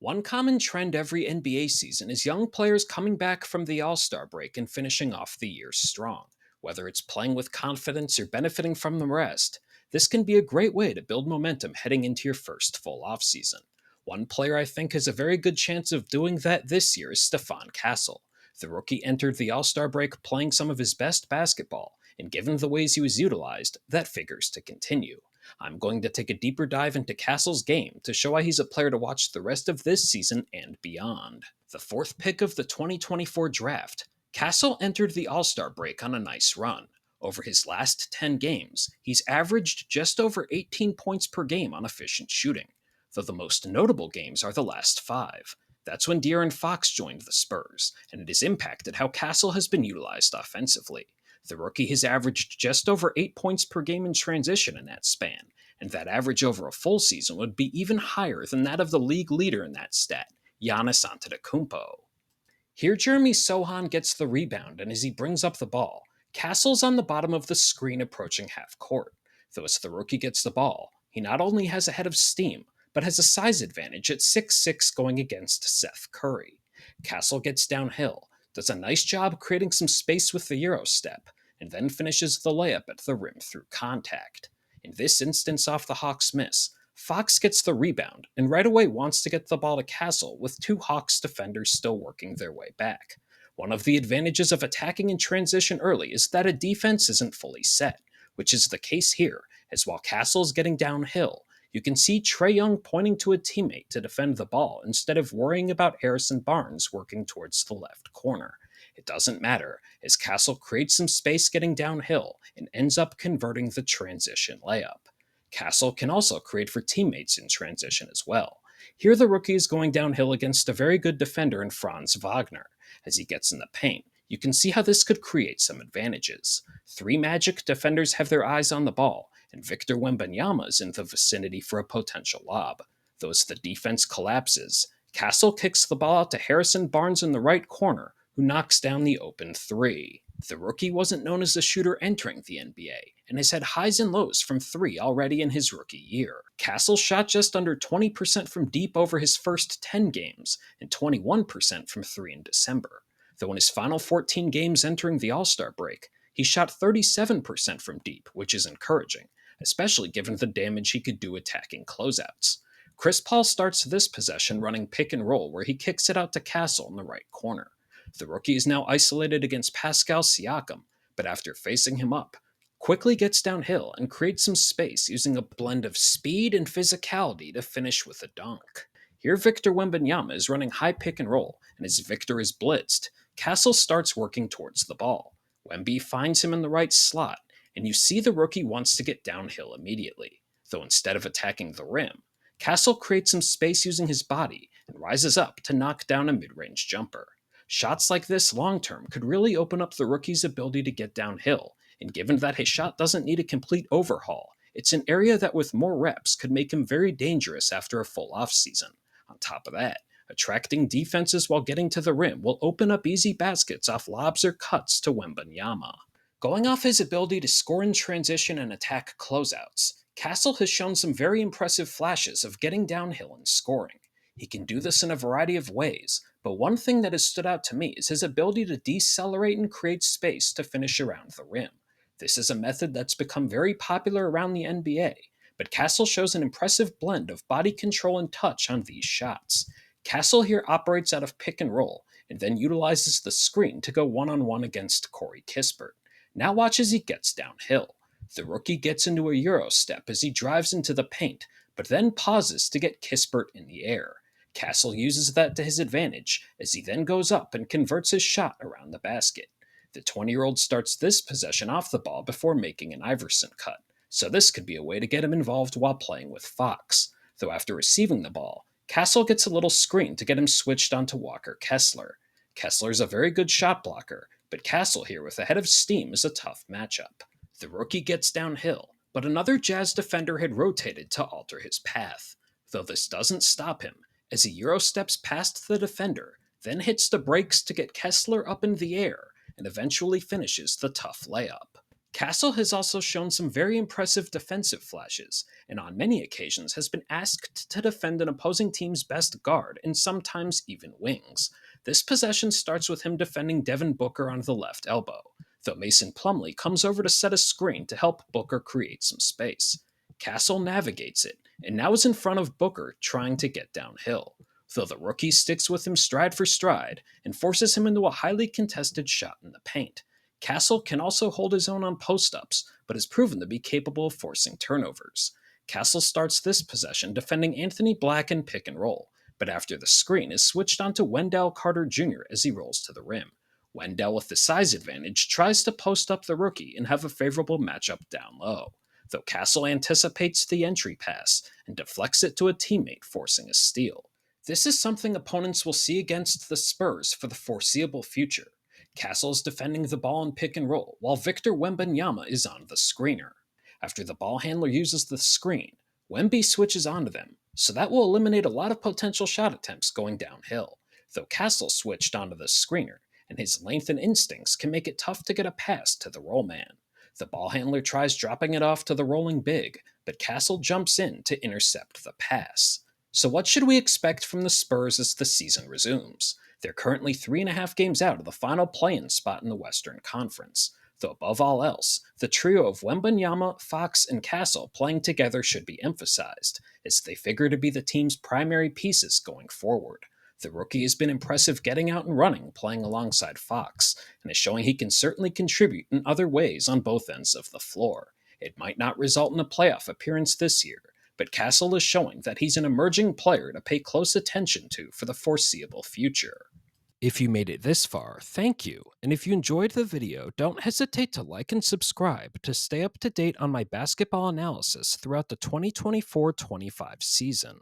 One common trend every NBA season is young players coming back from the All-Star break and finishing off the year strong. Whether it's playing with confidence or benefiting from the rest, this can be a great way to build momentum heading into your first full offseason. One player I think has a very good chance of doing that this year is Stephon Castle. The rookie entered the All-Star break playing some of his best basketball, and given the ways he was utilized, that figures to continue. I'm going to take a deeper dive into Castle's game to show why he's a player to watch the rest of this season and beyond. The fourth pick of the 2024 draft, Castle entered the All-Star break on a nice run. Over his last 10 games, he's averaged just over 18 points per game on efficient shooting, though the most notable games are the last 5. That's when De'Aaron Fox joined the Spurs, and it has impacted how Castle has been utilized offensively. The rookie has averaged just over 8 points per game in transition in that span, and that average over a full season would be even higher than that of the league leader in that stat, Giannis Antetokounmpo. Here, Jeremy Sohan gets the rebound, and as he brings up the ball, Castle's on the bottom of the screen approaching half court. Though as the rookie gets the ball, he not only has a head of steam, but has a size advantage at 6'6 going against Seth Curry. Castle gets downhill, does a nice job creating some space with the Euro step, and then finishes the layup at the rim through contact. In this instance off the Hawks' miss, Fox gets the rebound and right away wants to get the ball to Castle with two Hawks defenders still working their way back. One of the advantages of attacking in transition early is that a defense isn't fully set, which is the case here, as while Castle's getting downhill, you can see Trae Young pointing to a teammate to defend the ball instead of worrying about Harrison Barnes working towards the left corner. It doesn't matter, as Castle creates some space getting downhill and ends up converting the transition layup. Castle can also create for teammates in transition as well. Here the rookie is going downhill against a very good defender in Franz Wagner. As he gets in the paint, you can see how this could create some advantages. 3 Magic defenders have their eyes on the ball, and Victor Wembanyama is in the vicinity for a potential lob. Though as the defense collapses, Castle kicks the ball out to Harrison Barnes in the right corner, who knocks down the open 3. The rookie wasn't known as a shooter entering the NBA, and has had highs and lows from 3 already in his rookie year. Castle shot just under 20% from deep over his first 10 games, and 21% from 3 in December. Though in his final 14 games entering the All-Star break, he shot 37% from deep, which is encouraging, especially given the damage he could do attacking closeouts. Chris Paul starts this possession running pick and roll where he kicks it out to Castle in the right corner. The rookie is now isolated against Pascal Siakam, but after facing him up, quickly gets downhill and creates some space using a blend of speed and physicality to finish with a dunk. Here Victor Wembanyama is running high pick and roll, and as Victor is blitzed, Castle starts working towards the ball. Wemby finds him in the right slot, and you see the rookie wants to get downhill immediately, though instead of attacking the rim, Castle creates some space using his body and rises up to knock down a mid-range jumper. Shots like this long-term could really open up the rookie's ability to get downhill, and given that his shot doesn't need a complete overhaul, it's an area that with more reps could make him very dangerous after a full offseason. On top of that, attracting defenses while getting to the rim will open up easy baskets off lobs or cuts to Wembanyama. Going off his ability to score in transition and attack closeouts, Castle has shown some very impressive flashes of getting downhill and scoring. He can do this in a variety of ways, but one thing that has stood out to me is his ability to decelerate and create space to finish around the rim. This is a method that's become very popular around the NBA, but Castle shows an impressive blend of body control and touch on these shots. Castle here operates out of pick and roll, and then utilizes the screen to go one-on-one against Corey Kispert. Now watch as he gets downhill. The rookie gets into a Euro step as he drives into the paint, but then pauses to get Kispert in the air. Castle uses that to his advantage as he then goes up and converts his shot around the basket. The 20-year-old starts this possession off the ball before making an Iverson cut, so this could be a way to get him involved while playing with Fox. Though after receiving the ball, Castle gets a little screen to get him switched onto Walker Kessler. Kessler's a very good shot blocker, but Castle here with a head of steam is a tough matchup. The rookie gets downhill, but another Jazz defender had rotated to alter his path. Though this doesn't stop him, as he Euro steps past the defender, then hits the brakes to get Kessler up in the air, and eventually finishes the tough layup. Castle has also shown some very impressive defensive flashes, and on many occasions has been asked to defend an opposing team's best guard and sometimes even wings. This possession starts with him defending Devin Booker on the left elbow, though Mason Plumlee comes over to set a screen to help Booker create some space. Castle navigates it, and now is in front of Booker trying to get downhill, though the rookie sticks with him stride for stride and forces him into a highly contested shot in the paint. Castle can also hold his own on post-ups, but has proven to be capable of forcing turnovers. Castle starts this possession defending Anthony Black in pick and roll, but after the screen is switched onto Wendell Carter Jr. as he rolls to the rim. Wendell, with the size advantage, tries to post up the rookie and have a favorable matchup down low, though Castle anticipates the entry pass and deflects it to a teammate, forcing a steal. This is something opponents will see against the Spurs for the foreseeable future. Castle is defending the ball in pick and roll, while Victor Wembanyama is on the screener. After the ball handler uses the screen, Wemby switches onto them, so that will eliminate a lot of potential shot attempts going downhill, though Castle switched onto the screener, and his length and instincts can make it tough to get a pass to the roll man. The ball handler tries dropping it off to the rolling big, but Castle jumps in to intercept the pass. So what should we expect from the Spurs as the season resumes? They're currently 3.5 games out of the final play-in spot in the Western Conference, though above all else, the trio of Wembanyama, Fox, and Castle playing together should be emphasized, as they figure to be the team's primary pieces going forward. The rookie has been impressive getting out and running, playing alongside Fox, and is showing he can certainly contribute in other ways on both ends of the floor. It might not result in a playoff appearance this year, but Castle is showing that he's an emerging player to pay close attention to for the foreseeable future. If you made it this far, thank you. And if you enjoyed the video, don't hesitate to like and subscribe to stay up to date on my basketball analysis throughout the 2024-25 season.